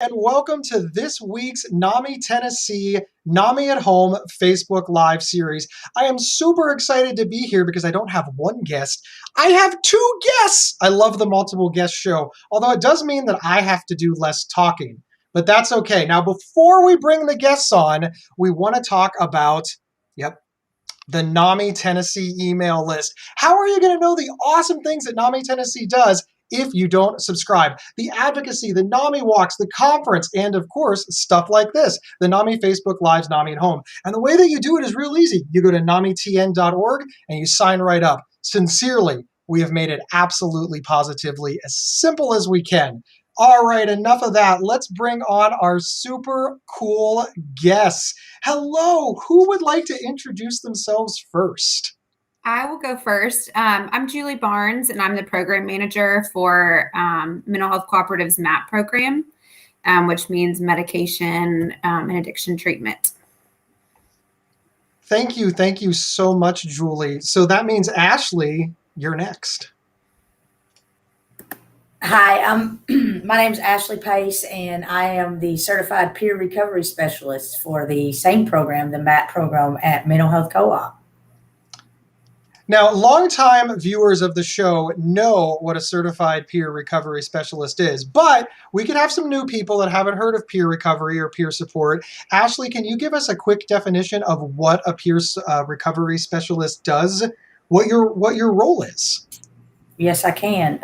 And welcome to this week's NAMI Tennessee NAMI at Home Facebook Live series. I am super excited to be here because I don't have one guest. I have two guests. I love the multiple guest show, although it does mean that I have to do less talking, but that's okay. Now, before we bring the guests on, we want to talk about, the NAMI Tennessee email list. How are you going to know the awesome things that NAMI Tennessee does if you don't subscribe? The advocacy, the NAMI walks, the conference, and of course, stuff like this, the NAMI Facebook Lives, NAMI at Home. And the way that you do it is real easy. You go to NAMITN.org and you sign right up. Sincerely, we have made it absolutely positively as simple as we can. All right, enough of that. Let's bring on our super cool guests. Hello, who would like to introduce themselves first? I will go first. I'm Julie Barnes, and I'm the program manager for Mental Health Cooperative's MAP program, which means medication and addiction treatment. Thank you. Thank you so much, Julie. So that means, Ashley, you're next. Hi, my name is Ashley Pace, and I am the Certified Peer Recovery Specialist for the same program, the MAP program at Mental Health Co-op. Now, longtime viewers of the show know what a certified peer recovery specialist is, but we could have some new people that haven't heard of peer recovery or peer support. Ashley, can you give us a quick definition of what a peer recovery specialist does? What your role is? Yes, I can.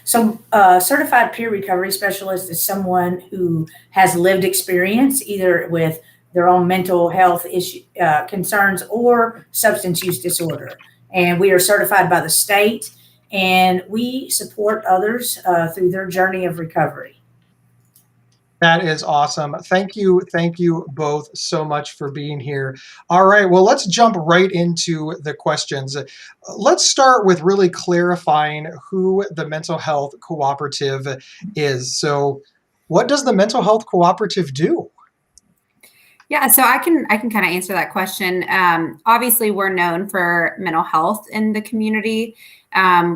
Certified peer recovery specialist is someone who has lived experience either with their own mental health issue, concerns or substance use disorder. And we are certified by the state, and we support others through their journey of recovery. That is awesome. Thank you both so much for being here. All right, well, let's jump right into the questions. Let's start with really clarifying who the Mental Health Cooperative is. So what does the Mental Health Cooperative do? Yeah, so I can kind of answer that question. Obviously, we're known for mental health in the community.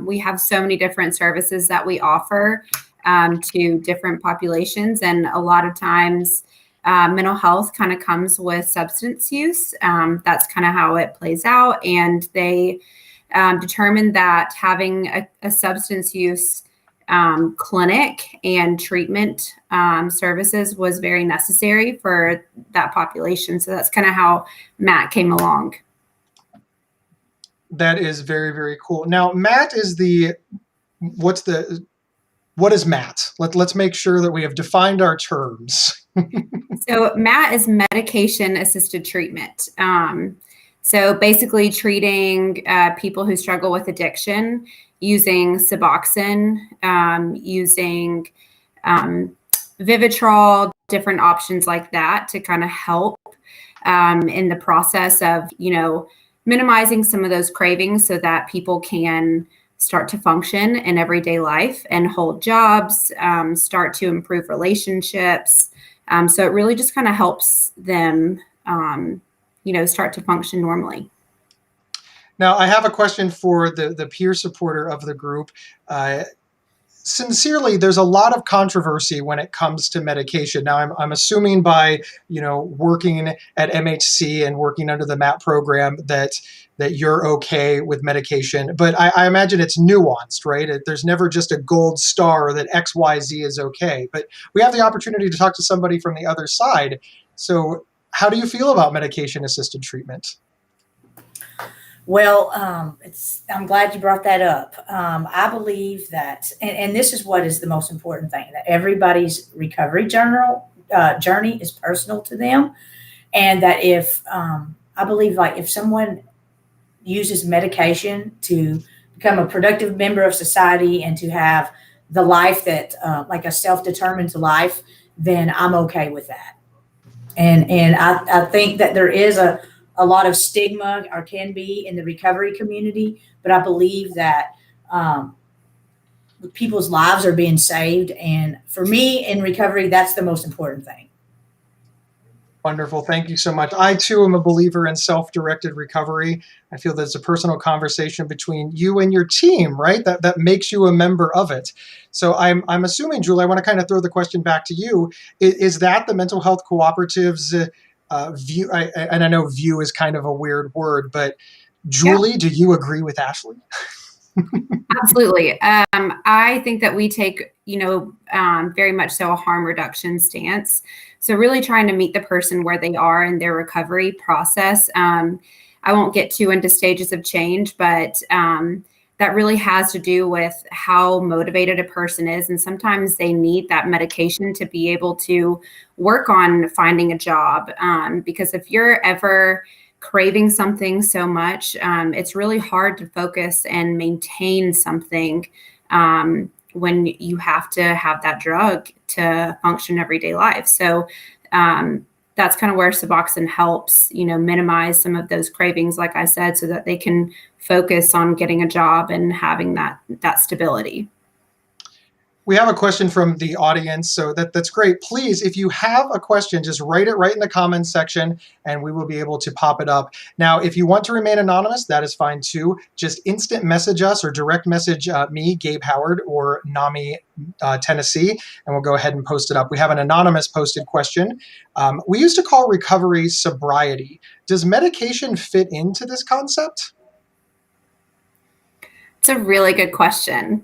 We have so many different services that we offer to different populations, and a lot of times mental health kind of comes with substance use. That's kind of how it plays out, and they determined that having a substance use clinic and treatment services was very necessary for that population. So that's kind of how Matt came along. That is very, very cool. Now, Matt is what is MAT? Let's make sure that we have defined our terms. So MAT is medication assisted treatment. So basically treating people who struggle with addiction using Suboxone, using Vivitrol, different options like that to kind of help in the process of, minimizing some of those cravings so that people can start to function in everyday life and hold jobs, start to improve relationships. So it really just kind of helps them, start to function normally. Now, I have a question for the peer supporter of the group. Sincerely, there's a lot of controversy when it comes to medication. Now, I'm assuming by working at MHC and working under the MAP program that you're okay with medication, but I imagine it's nuanced, right? There's never just a gold star that XYZ is okay. But we have the opportunity to talk to somebody from the other side. So, how do you feel about medication-assisted treatment? Well, I'm glad you brought that up. I believe that, and this is what is the most important thing, that everybody's recovery journey is personal to them. And that I believe like if someone uses medication to become a productive member of society and to have the life that, like a self-determined life, then I'm okay with that. And I think that there is a lot of stigma, or can be, in the recovery community, but I believe that people's lives are being saved. And for me in recovery, that's the most important thing. Wonderful. Thank you so much. I too am a believer in self-directed recovery. I feel that it's a personal conversation between you and your team, right? That makes you a member of it. So I'm assuming, Julie, I want to kind of throw the question back to you. Is that the Mental Health Cooperative's view? And I know "view" is kind of a weird word, but Yeah. Julie, do you agree with Ashley? Absolutely. I think that we take, very much so a harm reduction stance. So really trying to meet the person where they are in their recovery process. I won't get too into stages of change, but that really has to do with how motivated a person is. And sometimes they need that medication to be able to work on finding a job. Because if you're ever craving something so much, it's really hard to focus and maintain something when you have to have that drug to function everyday life. So that's kind of where Suboxone helps, minimize some of those cravings, like I said, so that they can focus on getting a job and having that stability. We have a question from the audience, so that's great. Please, if you have a question, just write it right in the comments section, and we will be able to pop it up. Now, if you want to remain anonymous, that is fine too. Just instant message us or direct message me, Gabe Howard, or NAMI Tennessee, and we'll go ahead and post it up. We have an anonymous posted question. We used to call recovery sobriety. Does medication fit into this concept? It's a really good question.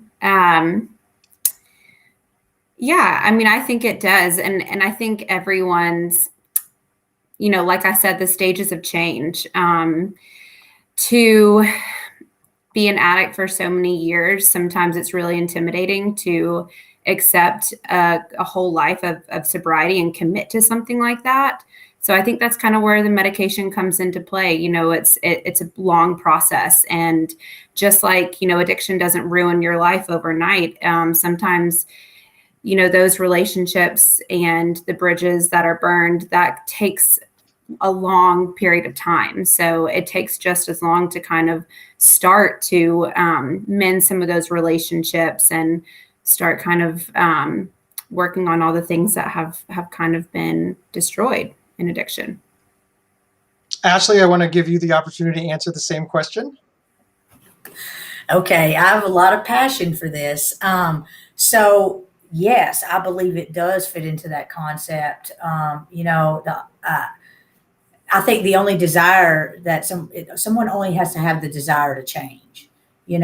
Yeah, I mean, I think it does. And I think everyone's, like I said, the stages of change. To be an addict for so many years, sometimes it's really intimidating to accept a whole life of sobriety and commit to something like that. So I think that's kind of where the medication comes into play. It's a long process. And just like, addiction doesn't ruin your life overnight. Sometimes those relationships and the bridges that are burned, that takes a long period of time. So it takes just as long to kind of start to mend some of those relationships and start kind of working on all the things that have kind of been destroyed in addiction. Ashley, I want to give you the opportunity to answer the same question. Okay, I have a lot of passion for this. So yes, I believe it does fit into that concept. I think the only desire that someone only has to have the desire to change. I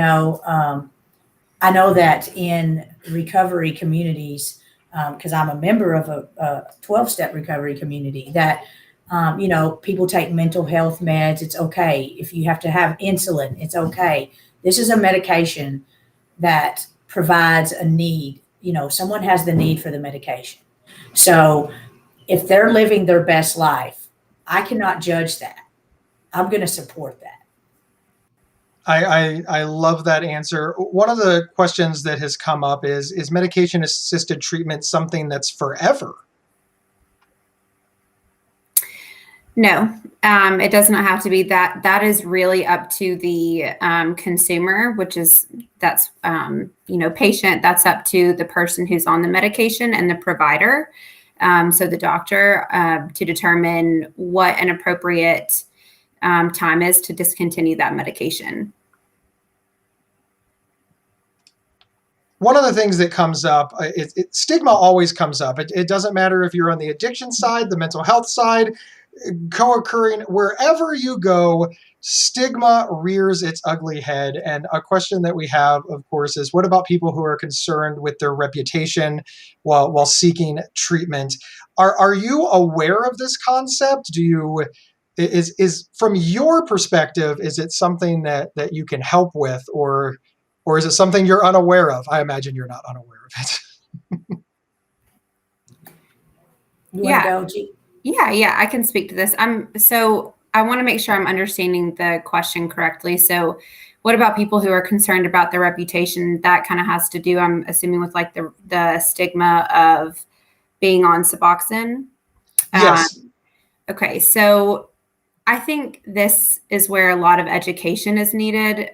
know that in recovery communities, because I'm a member of a 12-step recovery community, that people take mental health meds. It's okay. If you have to have insulin, it's okay. This is a medication that provides a need. Someone has the need for the medication. So if they're living their best life, I cannot judge that. I'm going to support that. I love that answer. One of the questions that has come up is medication assisted treatment something that's forever? No, it does not have to be that. That is really up to the consumer, that's patient. That's up to the person who's on the medication and the provider. So the doctor to determine what an appropriate time is to discontinue that medication. One of the things that comes up, stigma always comes up. It doesn't matter if you're on the addiction side, the mental health side, co-occurring, wherever you go, stigma rears its ugly head. And a question that we have, of course, is what about people who are concerned with their reputation while seeking treatment? Are you aware of this concept? Is from your perspective, is it something that you can help with, or is it something you're unaware of? I imagine you're not unaware of it. You want to go, G? Yeah, I can speak to this. So I want to make sure I'm understanding the question correctly. So what about people who are concerned about their reputation? That kind of has to do, I'm assuming, with like the stigma of being on Suboxone. Yes. Okay, so I think this is where a lot of education is needed.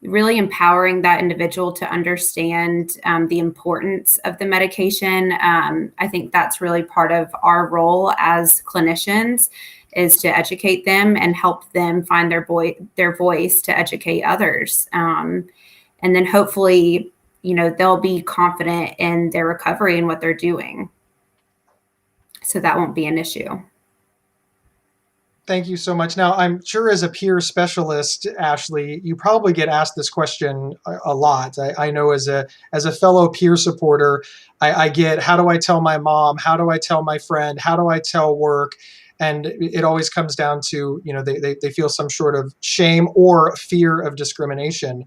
Really empowering that individual to understand the importance of the medication. I think that's really part of our role as clinicians, is to educate them and help them find their voice to educate others. And then hopefully, they'll be confident in their recovery and what they're doing. So that won't be an issue. Thank you so much. Now, I'm sure as a peer specialist, Ashley, you probably get asked this question a lot. I know as a fellow peer supporter, I get, how do I tell my mom? How do I tell my friend? How do I tell work? And it always comes down to, they feel some sort of shame or fear of discrimination.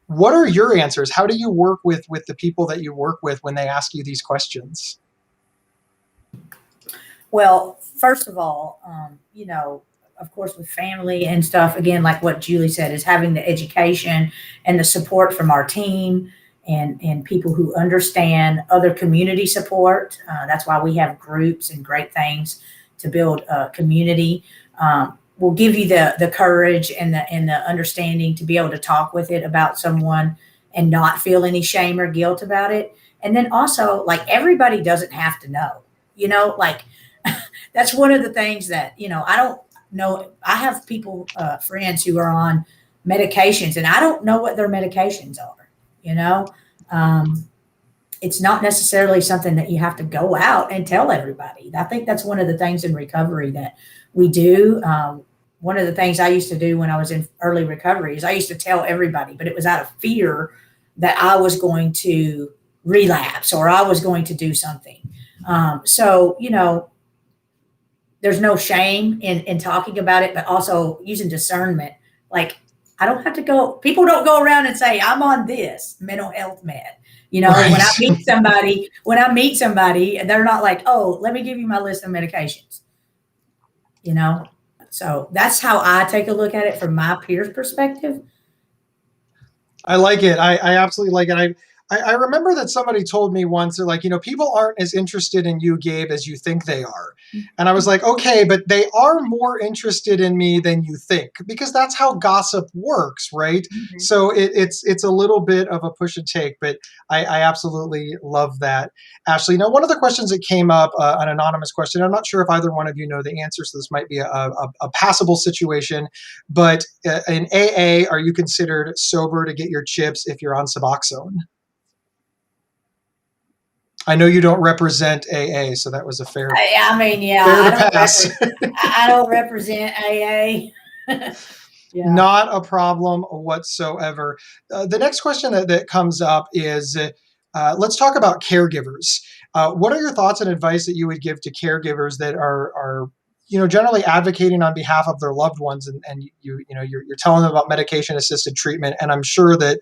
What are your answers? How do you work with the people that you work with when they ask you these questions? Well, first of all, of course, with family and stuff, again, like what Julie said, is having the education and the support from our team and people who understand other community support. That's why we have groups and great things to build a community. Will give you the courage and the understanding to be able to talk with it about someone and not feel any shame or guilt about it. And then also, like, everybody doesn't have to know, like, that's one of the things that, I don't know. I have people, friends who are on medications, and I don't know what their medications are, it's not necessarily something that you have to go out and tell everybody. I think that's one of the things in recovery that we do. One of the things I used to do when I was in early recovery is I used to tell everybody, but it was out of fear that I was going to relapse or I was going to do something. So, there's no shame in talking about it, but also using discernment. Like, I don't have to go, people don't go around and say, I'm on this mental health med. Right. When I meet somebody, they're not like, oh, let me give you my list of medications. So that's how I take a look at it from my peers' perspective. I like it. I absolutely like it. I remember that somebody told me once, they're like, people aren't as interested in you, Gabe, as you think they are. And I was like, okay, but they are more interested in me than you think, because that's how gossip works, right? Mm-hmm. So it's a little bit of a push and take, but I absolutely love that. Ashley, now, one of the questions that came up, an anonymous question, I'm not sure if either one of you know the answer, so this might be a passable situation, but in AA, are you considered sober to get your chips if you're on Suboxone? I know you don't represent AA, so that was a fair. I don't represent AA. Yeah. Not a problem whatsoever. The next question that comes up is, let's talk about caregivers. What are your thoughts and advice that you would give to caregivers that are generally advocating on behalf of their loved ones, and you're telling them about medication-assisted treatment, and I'm sure that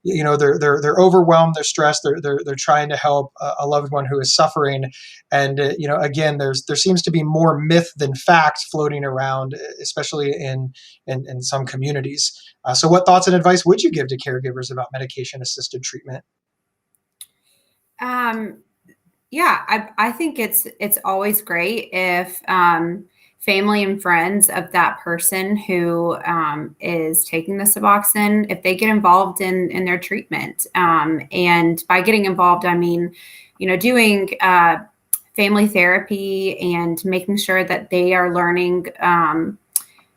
they're overwhelmed, they're stressed, they're trying to help a loved one who is suffering, and again, there seems to be more myth than fact floating around, especially in some communities. So what thoughts and advice would you give to caregivers about medication-assisted treatment? Yeah, I think it's always great if family and friends of that person who is taking the Suboxone, if they get involved in their treatment. And by getting involved, I mean, doing family therapy and making sure that they are learning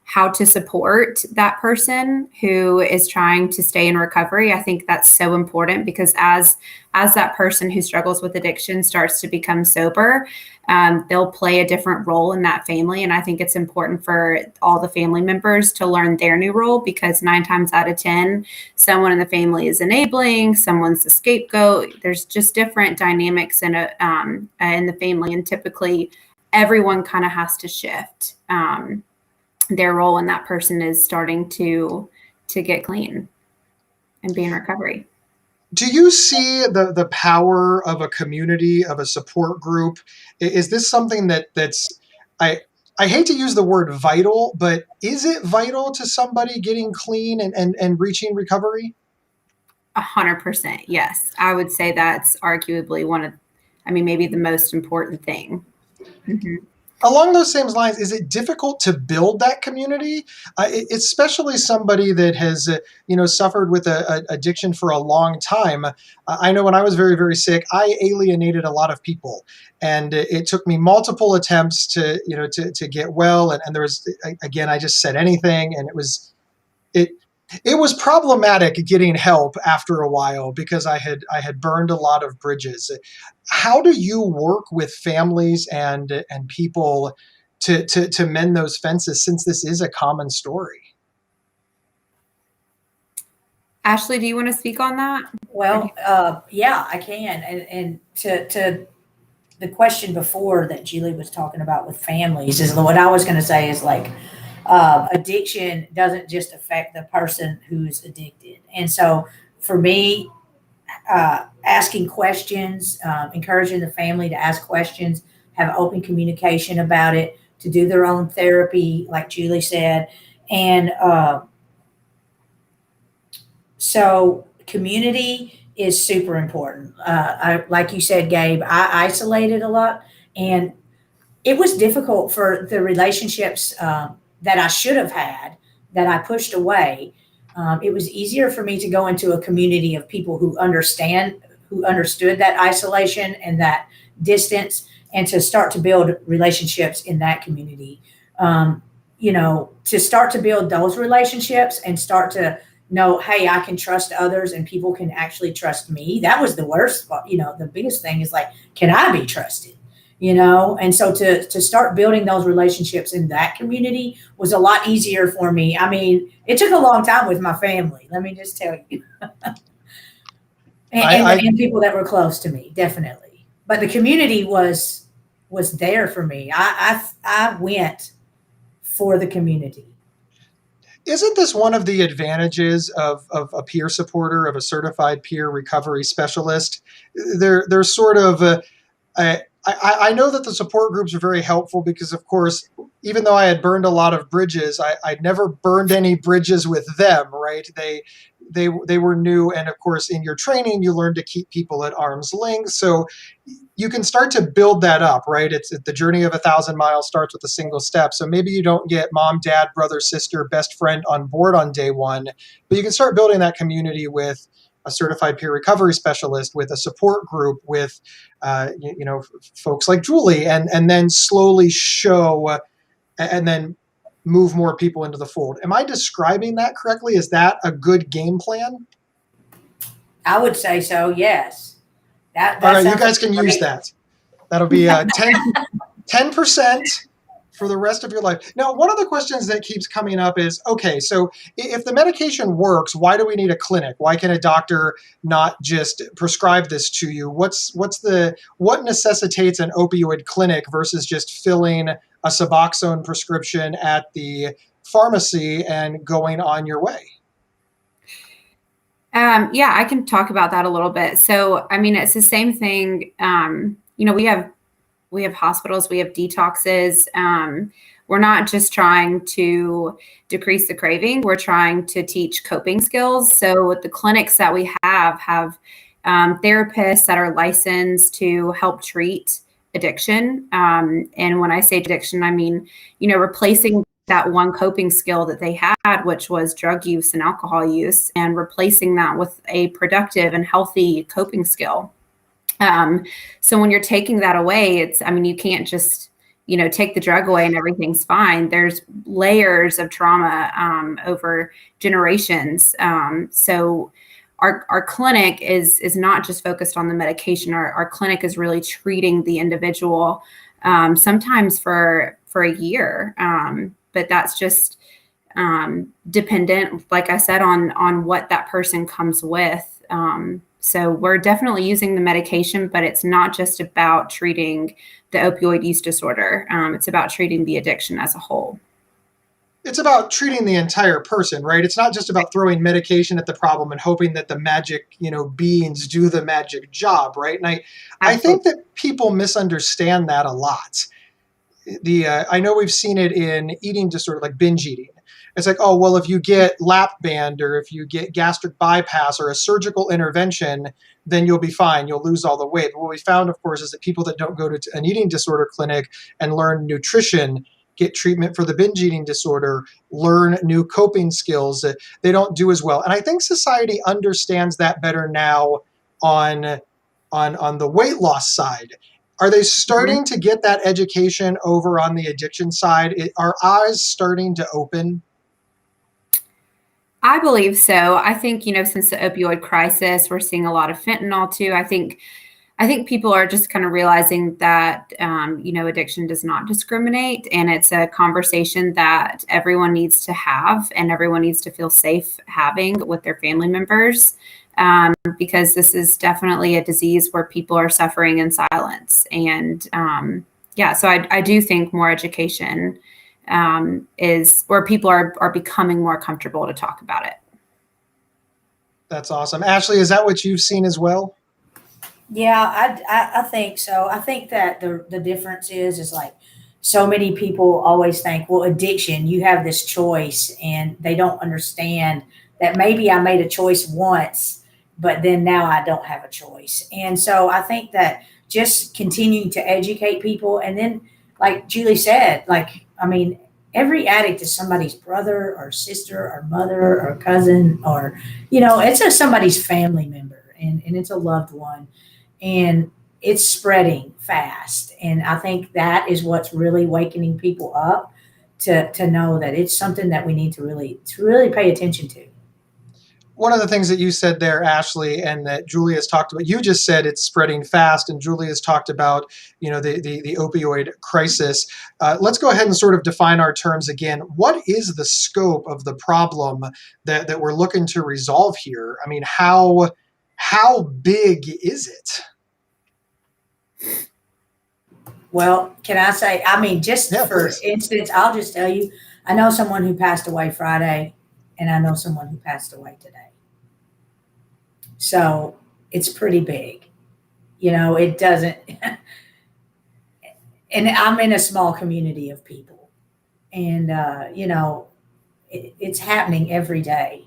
how to support that person who is trying to stay in recovery. I think that's so important, because as that person who struggles with addiction starts to become sober, they'll play a different role in that family. And I think it's important for all the family members to learn their new role, because 9 times out of 10, someone in the family is enabling, someone's the scapegoat. There's just different dynamics in the family. And typically everyone kind of has to shift their role when that person is starting to get clean and be in recovery. Do you see the power of a community, of a support group? Is this something that's, I hate to use the word vital, but is it vital to somebody getting clean and reaching recovery? 100%. Yes. I would say that's arguably maybe the most important thing. Mm-hmm. Along those same lines, is it difficult to build that community, especially somebody that has, suffered with a addiction for a long time? I know when I was very, very sick, I alienated a lot of people, and it took me multiple attempts to get well. And there was, again, I just said anything, and it it was problematic getting help after a while because I had burned a lot of bridges. How do you work with families and people to mend those fences, since this is a common story? Ashley, do you want to speak on that? Well, yeah, I can. And to the question before that Julie was talking about with families is what I was going to say is like, addiction doesn't just affect the person who's addicted. And so for me, asking questions, encouraging the family to ask questions, have open communication about it, to do their own therapy, like Julie said. And so community is super important. Like you said, Gabe, I isolated a lot, and it was difficult for the relationships that I should have had that I pushed away. It was easier for me to go into a community of people who understood that isolation and that distance, and to start to build relationships in that community. To start to build those relationships and start to know, hey, I can trust others and people can actually trust me. That was the worst. The biggest thing is like, can I be trusted? And so to start building those relationships in that community was a lot easier for me. I mean, it took a long time with my family, let me just tell you. and people that were close to me, definitely. But the community was there for me. I went for the community. Isn't this one of the advantages of a peer supporter, of a certified peer recovery specialist? They're sort of I know that the support groups are very helpful because, of course, even though I had burned a lot of bridges, I'd never burned any bridges with them, right? They were new, and of course, in your training, you learn to keep people at arm's length, so you can start to build that up, right? It's the journey of 1,000 miles starts with a single step. So maybe you don't get mom, dad, brother, sister, best friend on board on day one, but you can start building that community with a certified peer recovery specialist, with a support group, with folks like Julie, and then slowly show and then move more people into the fold. Am I describing that correctly? Is that a good game plan? I would say so, yes. That All right, you guys can great. use that. That'll be 10% for the rest of your life. Now, one of the questions that keeps coming up is, okay, so if the medication works, why do we need a clinic? Why can a doctor not just prescribe this to you? What necessitates an opioid clinic versus just filling a Suboxone prescription at the pharmacy and going on your way? Yeah, I can talk about that a little bit. So, I mean, it's the same thing. We have hospitals, we have detoxes. We're not just trying to decrease the craving, we're trying to teach coping skills. So the clinics that we have therapists that are licensed to help treat addiction. And when I say addiction, I mean, replacing that one coping skill that they had, which was drug use and alcohol use, and replacing that with a productive and healthy coping skill. So when you're taking that away, you can't just, take the drug away and everything's fine. There's layers of trauma over generations. So our clinic is not just focused on the medication. Our clinic is really treating the individual, sometimes for a year. But that's just dependent, like I said, on what that person comes with. So we're definitely using the medication, but it's not just about treating the opioid use disorder. It's about treating the addiction as a whole. It's about treating the entire person, right? It's not just about throwing medication at the problem and hoping that the magic, beans do the magic job, right? And I think that people misunderstand that a lot. I know we've seen it in eating disorder, like binge eating. It's like, oh, well, if you get lap band or if you get gastric bypass or a surgical intervention, then you'll be fine. You'll lose all the weight. But what we found, of course, is that people that don't go to an eating disorder clinic and learn nutrition, get treatment for the binge eating disorder, learn new coping skills, they don't do as well. And I think society understands that better now on the weight loss side. Are they starting to get that education over on the addiction side? Are eyes starting to open? I believe so. I think, since the opioid crisis, we're seeing a lot of fentanyl too. I think people are just kind of realizing that, addiction does not discriminate, and it's a conversation that everyone needs to have and everyone needs to feel safe having with their family members, because this is definitely a disease where people are suffering in silence. And so I do think more education is where people are becoming more comfortable to talk about it. That's awesome. Ashley, is that what you've seen as well? Yeah, I think so. I think that the difference is like so many people always think, well, addiction, you have this choice, and they don't understand that maybe I made a choice once, but then now I don't have a choice. And so I think that just continuing to educate people, and then like Julie said, every addict is somebody's brother or sister or mother or cousin, or, it's just somebody's family member, and it's a loved one. And it's spreading fast. And I think that is what's really wakening people up to know that it's something that we need to really pay attention to. One of the things that you said there, Ashley, and that Julia's talked about, you just said it's spreading fast, and Julia's talked about, the opioid crisis. Let's go ahead and sort of define our terms again. What is the scope of the problem that we're looking to resolve here? I mean, how big is it? Well, can I say, for instance, I'll just tell you, I know someone who passed away Friday, and I know someone who passed away today. So it's pretty big. It doesn't, and I'm in a small community of people, and, it's happening every day.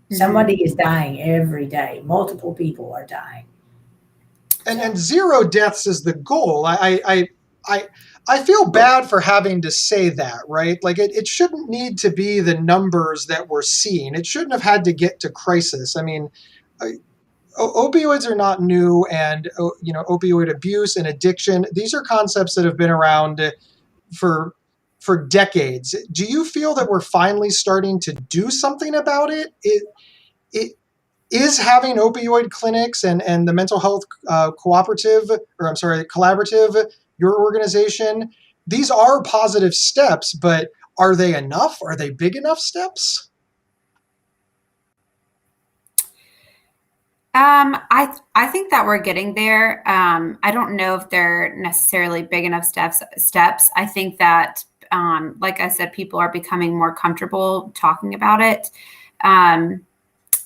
Mm-hmm. Somebody is dying every day. Multiple people are dying. And 0 deaths is the goal. I feel bad for having to say that, right? Like it shouldn't need to be the numbers that we're seeing. It shouldn't have had to get to crisis. I mean, opioids are not new, and opioid abuse and addiction, these are concepts that have been around for decades. Do you feel that we're finally starting to do something about it? It is having opioid clinics and the Mental Health Cooperative, Collaborative, your organization, these are positive steps, but are they enough? Are they big enough steps? I think that we're getting there. I don't know if they're necessarily big enough steps. I think that, like I said, people are becoming more comfortable talking about it. And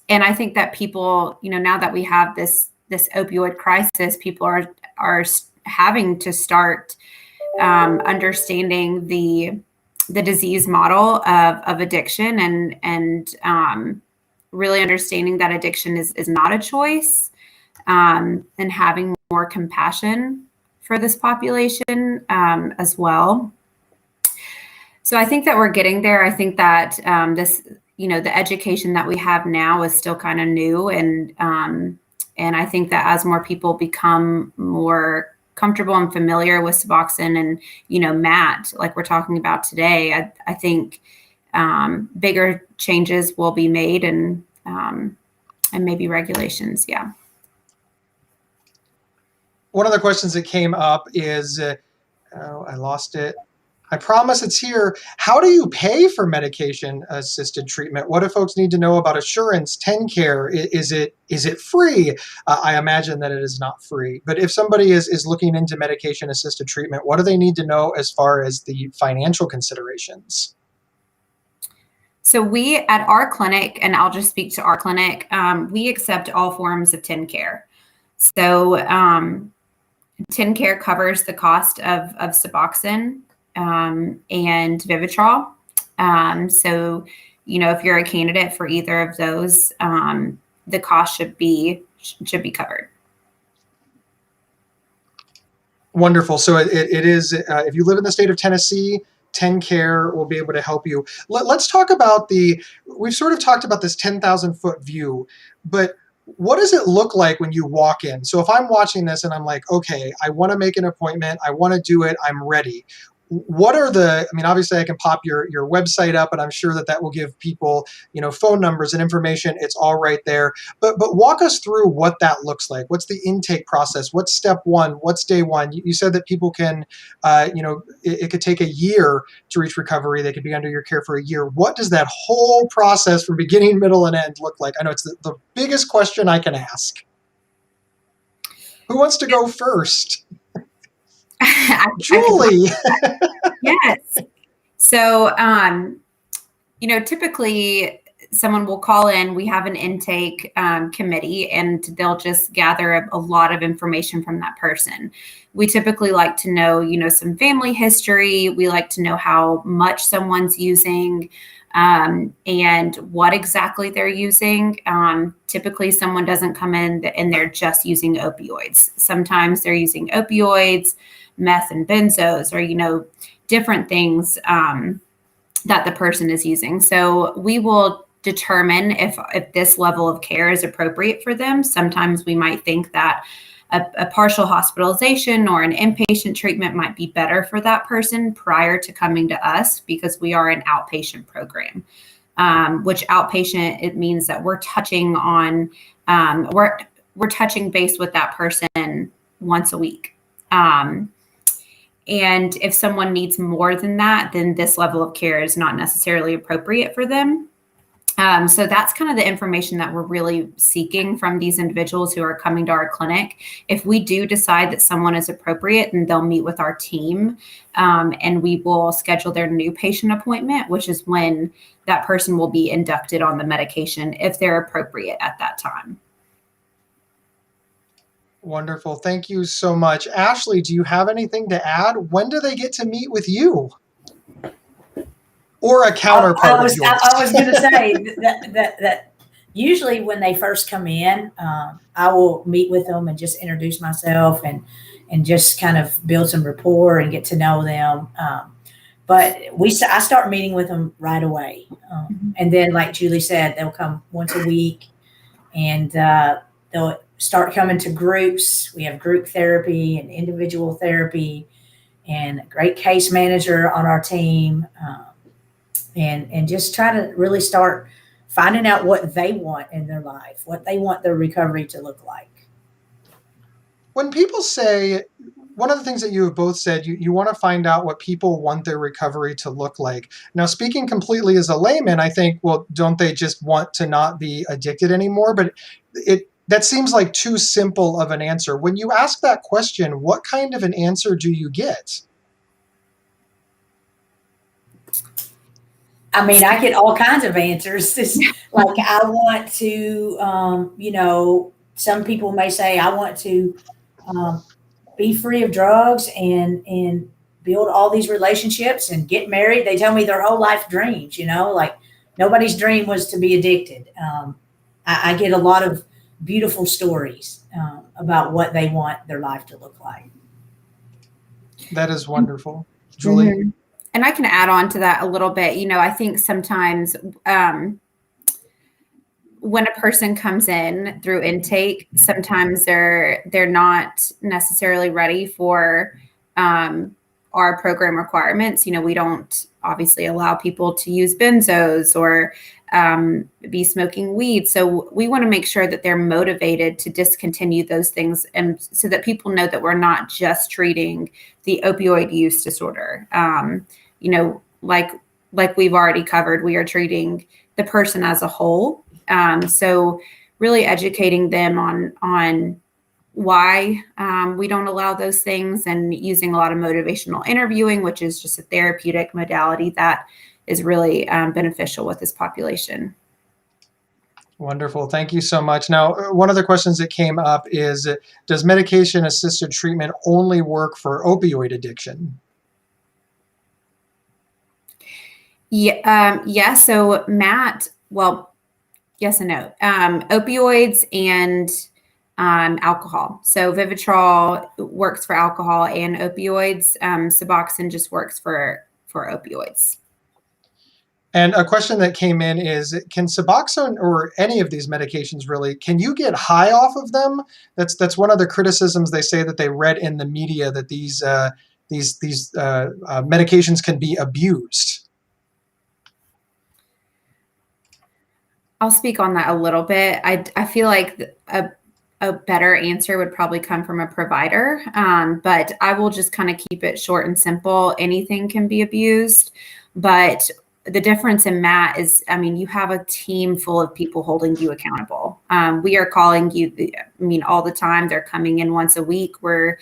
I think that people, now that we have this opioid crisis, people are having to start understanding the disease model of addiction, and really understanding that addiction is not a choice, and having more compassion for this population as well. So I think that we're getting there. I think that the education that we have now is still kind of new, and I think that as more people become more comfortable and familiar with Suboxone and MAT, like we're talking about today, I think bigger changes will be made, and maybe regulations. Yeah. One of the questions that came up is, I lost it. I promise it's here. How do you pay for medication-assisted treatment? What do folks need to know about assurance, TennCare? Is it free? I imagine that it is not free. But if somebody is looking into medication-assisted treatment, what do they need to know as far as the financial considerations? So we, at our clinic, and I'll just speak to our clinic, we accept all forms of TennCare. So TennCare covers the cost of Suboxone and Vivitrol. So, if you're a candidate for either of those, the cost should be covered. Wonderful. So it is, if you live in the state of Tennessee, 10 Care will be able to help you. Let's talk about we've sort of talked about this 10,000 foot view, but what does it look like when you walk in? So if I'm watching this and I'm like, okay, I want to make an appointment, I want to do it, I'm ready. What are obviously I can pop your website up, and I'm sure that will give people, phone numbers and information. It's all right there. But walk us through what that looks like. What's the intake process? What's step one? What's day one? You said that people can, it could take a year to reach recovery. They could be under your care for a year. What does that whole process from beginning, middle, and end look like? I know it's the biggest question I can ask. Who wants to go first? Julie. Yes. So, typically someone will call in, we have an intake committee, and they'll just gather a lot of information from that person. We typically like to know, some family history. We like to know how much someone's using and what exactly they're using. Typically someone doesn't come in and they're just using opioids. Sometimes they're using opioids, meth and benzos, or, different things that the person is using. So we will determine if this level of care is appropriate for them. Sometimes we might think that a partial hospitalization or an inpatient treatment might be better for that person prior to coming to us, because we are an outpatient program, which outpatient, it means that we're touching on, we're touching base with that person once a week. And if someone needs more than that, then this level of care is not necessarily appropriate for them. So that's kind of the information that we're really seeking from these individuals who are coming to our clinic. If we do decide that someone is appropriate, then they'll meet with our team, and we will schedule their new patient appointment, which is when that person will be inducted on the medication if they're appropriate at that time. Wonderful. Thank you so much. Ashley, do you have anything to add? When do they get to meet with you? Or a counterpart of yours? I was going to say that usually when they first come in, I will meet with them and just introduce myself and just kind of build some rapport and get to know them. But I start meeting with them right away. And then, like Julie said, they'll come once a week, and they'll start coming to groups. We have group therapy and individual therapy, and a great case manager on our team, and just try to really start finding out what they want in their life, what they want their recovery to look like. When people say, one of the things that you have both said, you want to find out what people want their recovery to look like. Now, speaking completely as a layman, I think, well, don't they just want to not be addicted anymore? But that seems like too simple of an answer. When you ask that question, what kind of an answer do you get? I mean, I get all kinds of answers. Like, I want to, some people may say, I want to be free of drugs and build all these relationships and get married. They tell me their whole life dreams, like nobody's dream was to be addicted. I get a lot of beautiful stories about what they want their life to look like. That is wonderful. Julie? Mm-hmm. And I can add on to that a little bit. I think sometimes when a person comes in through intake, sometimes they're not necessarily ready for our program requirements. We don't obviously allow people to use benzos or be smoking weed. So we want to make sure that they're motivated to discontinue those things, and so that people know that we're not just treating the opioid use disorder. Like we've already covered, we are treating the person as a whole. So really educating them on why we don't allow those things, and using a lot of motivational interviewing, which is just a therapeutic modality that is really beneficial with this population. Wonderful. Thank you so much. Now, one of the questions that came up is, does medication-assisted treatment only work for opioid addiction? Yeah. So Matt, well, yes and no. Opioids and alcohol. So Vivitrol works for alcohol and opioids. Suboxone just works for opioids. And a question that came in is, can Suboxone or any of these medications really, can you get high off of them? That's one of the criticisms they say that they read in the media, that these medications can be abused. I'll speak on that a little bit. I feel like a better answer would probably come from a provider, but I will just kind of keep it short and simple. Anything can be abused, but the difference in MAT is, I mean, you have a team full of people holding you accountable. We are calling you, all the time. They're coming in once a week. We're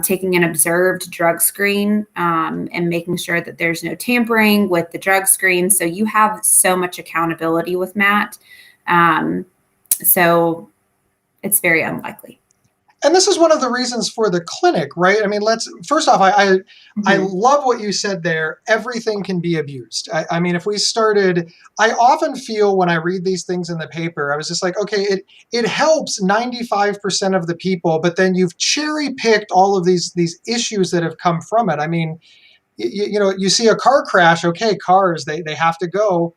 taking an observed drug screen and making sure that there's no tampering with the drug screen. So you have so much accountability with MAT. So it's very unlikely. And this is one of the reasons for the clinic, right? I mean, first off, I love what you said there. Everything can be abused. I mean, if we started, I often feel when I read these things in the paper, I was just like, okay, it helps 95% of the people, but then you've cherry picked all of these issues that have come from it. I mean, you see a car crash, okay, cars, they have to go.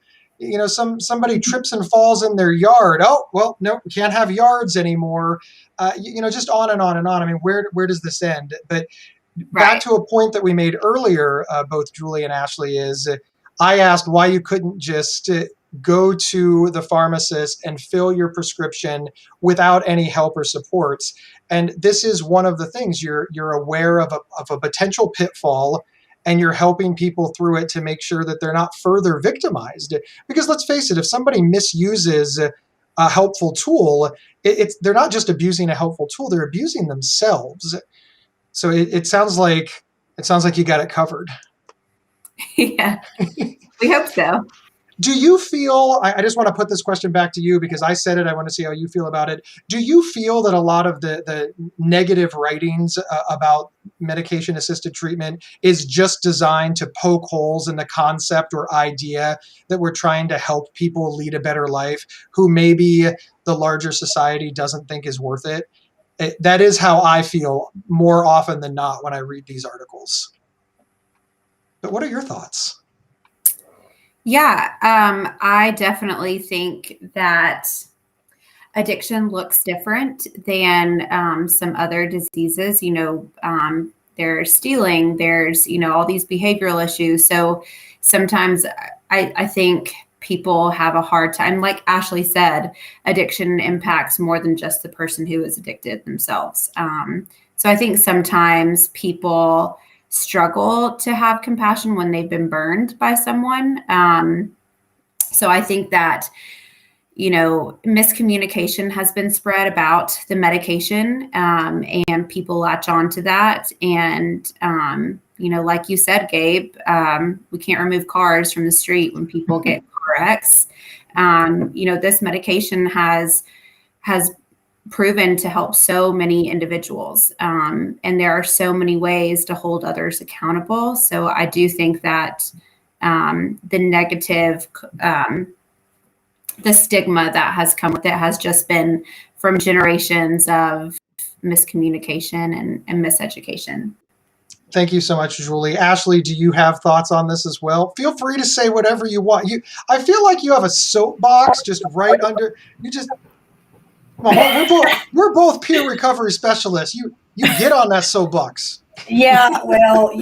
Somebody trips and falls in their yard. Oh, well, no, we can't have yards anymore. Just on and on and on. I mean, where does this end? But back to a point that we made earlier, both Julie and Ashley, is I asked why you couldn't just go to the pharmacist and fill your prescription without any help or supports. And this is one of the things. You're aware of a potential pitfall, and you're helping people through it to make sure that they're not further victimized. Because let's face it, if somebody misuses a helpful tool, they're not just abusing a helpful tool, they're abusing themselves. So it sounds like you got it covered. Yeah, we hope so. Do you feel, I just want to put this question back to you because I said it, I want to see how you feel about it. Do you feel that a lot of the negative writings about medication-assisted treatment is just designed to poke holes in the concept or idea that we're trying to help people lead a better life who maybe the larger society doesn't think is worth it? That is how I feel more often than not when I read these articles. But what are your thoughts? Yeah, I definitely think that addiction looks different than some other diseases. There's stealing, there's, all these behavioral issues. So sometimes I think people have a hard time. Like Ashley said, addiction impacts more than just the person who is addicted themselves. So I think sometimes people struggle to have compassion when they've been burned by someone. So I think that, miscommunication has been spread about the medication, and people latch on to that. And, like you said, Gabe, we can't remove cars from the street when people get car wrecks. This medication has proven to help so many individuals. And there are so many ways to hold others accountable. So I do think that the negative, the stigma that has come with it has just been from generations of miscommunication and miseducation. Thank you so much, Julie. Ashley, do you have thoughts on this as well? Feel free to say whatever you want. I feel like you have a soapbox just right under. We're both peer recovery specialists. You get on that soapbox. Yeah, well,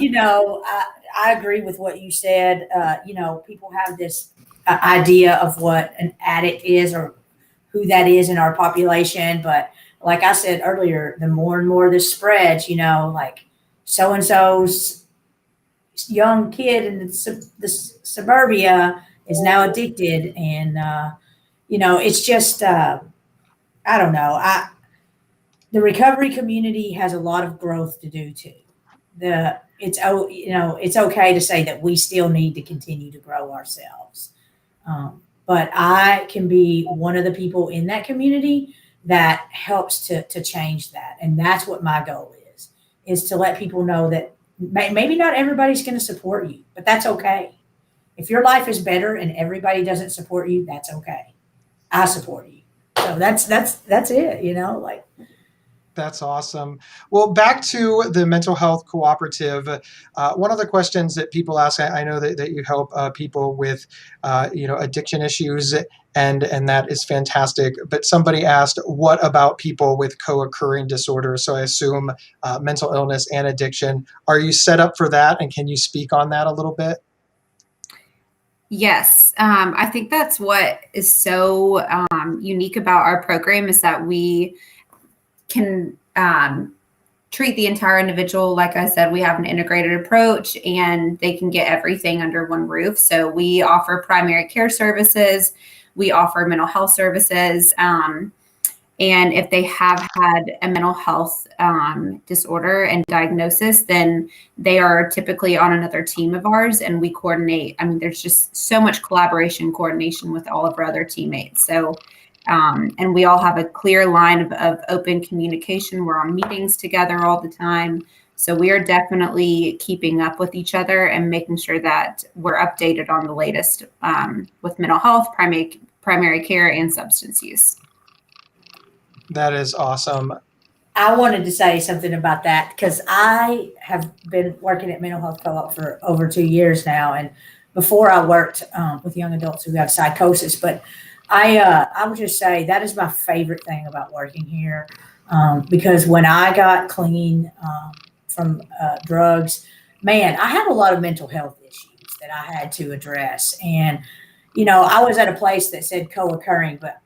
I agree with what you said. People have this idea of what an addict is or who that is in our population. But like I said earlier, the more and more this spreads, like so-and-so's young kid in the suburbia is now addicted. And, it's just, I don't know. The recovery community has a lot of growth to do too. It's okay to say that we still need to continue to grow ourselves. But I can be one of the people in that community that helps to change that. And that's what my goal is to let people know that maybe not everybody's going to support you, but that's okay. If your life is better and everybody doesn't support you, that's okay. I support you. So that's it, like. That's awesome. Well, back to the Mental Health Cooperative. One of the questions that people ask, I know that you help people with, addiction issues, and that is fantastic. But somebody asked, what about people with co-occurring disorders? So I assume mental illness and addiction. Are you set up for that? And can you speak on that a little bit? Yes, I think that's what is so unique about our program is that we can treat the entire individual. Like I said, we have an integrated approach and they can get everything under one roof. So we offer primary care services, we offer mental health services. And if they have had a mental health disorder and diagnosis, then they are typically on another team of ours and we coordinate. I mean, there's just so much coordination with all of our other teammates. So and we all have a clear line of open communication. We're on meetings together all the time. So we are definitely keeping up with each other and making sure that we're updated on the latest with mental health, primary care, and substance use. That is awesome. I wanted to say something about that because I have been working at Mental Health Co-op for over 2 years now. And before I worked with young adults who have psychosis, but I would just say that is my favorite thing about working here because when I got clean from drugs, man, I had a lot of mental health issues that I had to address. And, I was at a place that said co-occurring, but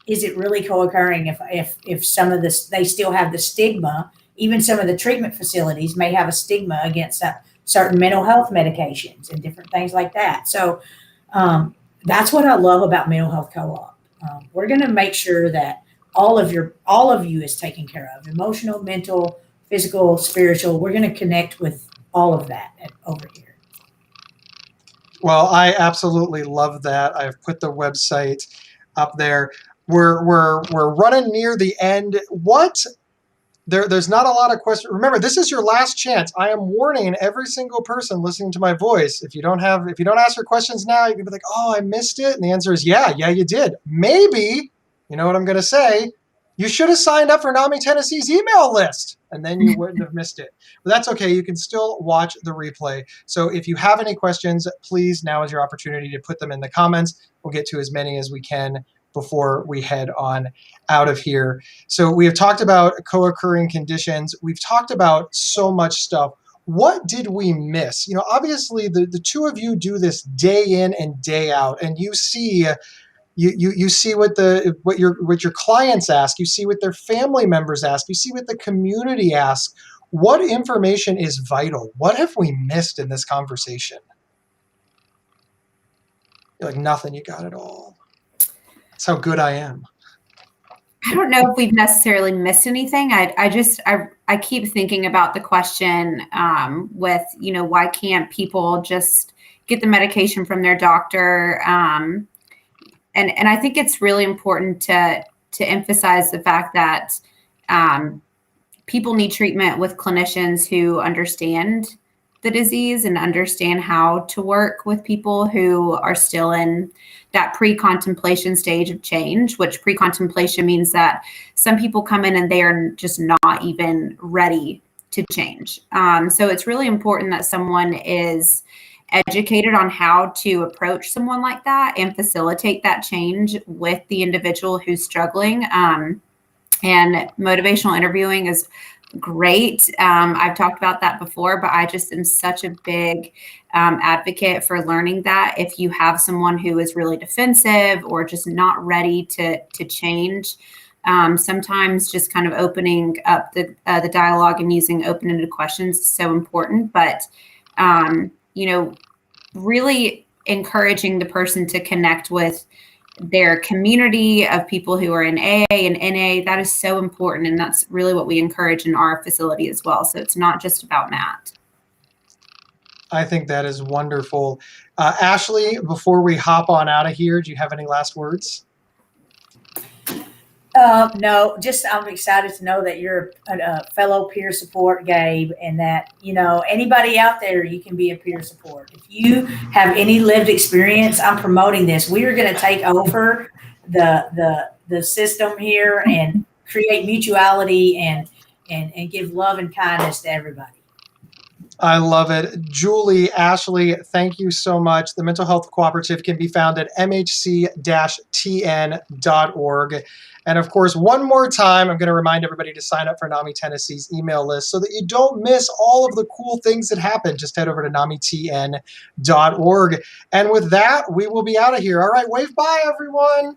is it really co-occurring if some of this, they still have the stigma, even some of the treatment facilities may have a stigma against certain mental health medications and different things like that. So that's what I love about Mental Health Co-op. We're going to make sure that all of you is taken care of, emotional, mental, physical, spiritual. We're going to connect with all of that over here. Well, I absolutely love that. I've put the website up there. We're running near the end. There's not a lot of questions. Remember, this is your last chance. I am warning every single person listening to my voice. If you don't ask your questions now, you can be like, "Oh, I missed it." And the answer is, yeah, you did. Maybe, you know what I'm going to say? You should have signed up for NAMI Tennessee's email list, and then you wouldn't have missed it. But that's okay. You can still watch the replay. So if you have any questions, please, now is your opportunity to put them in the comments. We'll get to as many as we can before we head on out of here. So we have talked about co-occurring conditions. We've talked about so much stuff. What did we miss? Obviously the two of you do this day in and day out, and you see you see what your clients ask, you see what their family members ask, you see what the community asks. What information is vital? What have we missed in this conversation? You're like, nothing, you got it all. That's how good I am. I don't know if we've necessarily missed anything. I keep thinking about the question with, why can't people just get the medication from their doctor? And I think it's really important to emphasize the fact that people need treatment with clinicians who understand the disease and understand how to work with people who are still in that pre-contemplation stage of change, which pre-contemplation means that some people come in and they are just not even ready to change. So it's really important that someone is educated on how to approach someone like that and facilitate that change with the individual who's struggling. And motivational interviewing is great. I've talked about that before, but I just am such a big advocate for learning that if you have someone who is really defensive or just not ready to change, sometimes just kind of opening up the dialogue and using open-ended questions is so important. But really encouraging the person to connect with their community of people who are in AA and NA, that is so important. And that's really what we encourage in our facility as well. So it's not just about Matt. I think that is wonderful. Ashley, before we hop on out of here, do you have any last words? No, just I'm excited to know that you're a fellow peer support, Gabe, and that, anybody out there, you can be a peer support. If you have any lived experience, I'm promoting this. We are going to take over the the system here and create mutuality and give love and kindness to everybody. I love it. Julie, Ashley, thank you so much. The Mental Health Cooperative can be found at mhc-tn.org. And of course, one more time, I'm going to remind everybody to sign up for NAMI Tennessee's email list so that you don't miss all of the cool things that happen. Just head over to namitn.org. And with that, we will be out of here. All right, wave bye, everyone.